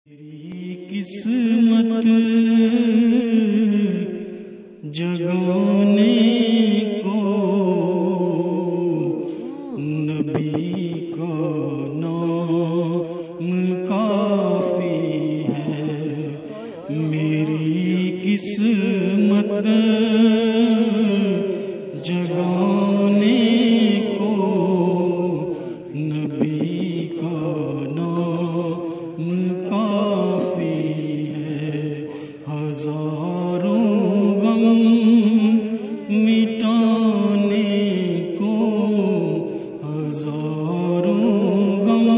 میری قسمت جگانے کو نبی کا نام کافی ہے۔ میری قسمت جگانے کو نبی کا نام کافی ہے۔ ہزاروں غم مٹانے کو، ہزاروں غم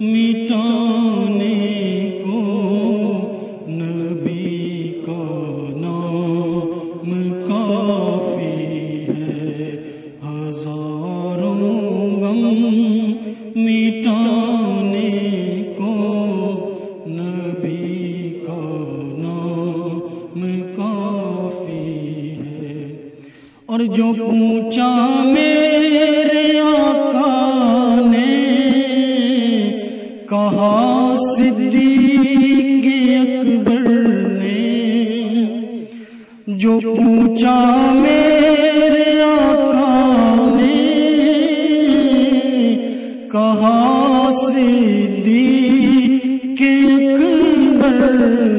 مٹانے کو نبی کا نام کافی ہے۔ ہزاروں غم مٹانے کو نبی کا نام کافی ہے۔ اور جو پوچھا میرے آقا نے، کہا صدیق اکبر نے، جو پوچھا میرے آقا نے، کہا صدیق اکبر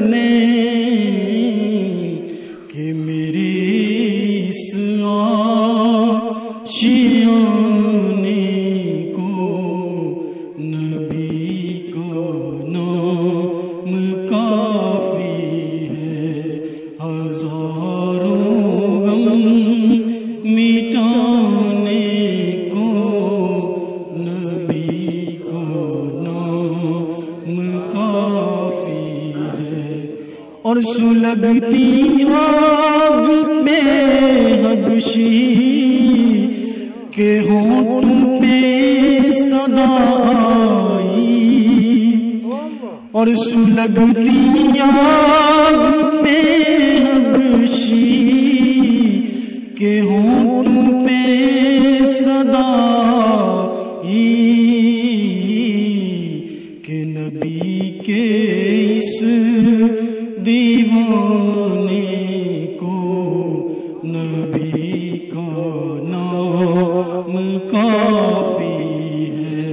نے، کہ میری اس آشیانے کو نبی کا نام کافی ہے۔ ہزاروں غم مٹانے کو نبی کا نام کافی ہے۔ اور سلگتی آگ پہ حبشی کے ہونٹوں پہ صدا آئی، اور سلگتی آگ پہ حبشی کے ہونٹوں پہ صدا آئی، کہ نبی کے اس دیوانے کو نبی کا نام کافی ہے،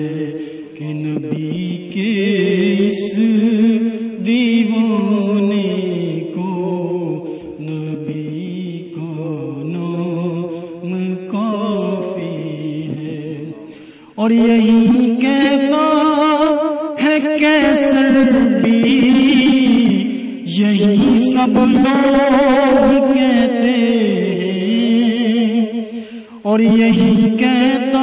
کہ نبی کے اس دیوانے کو نبی کا نام کافی ہے۔ اور یہی کہتا ہے کیسر بھی، یہی سب لوگ کہتے ہیں، اور یہی کہتا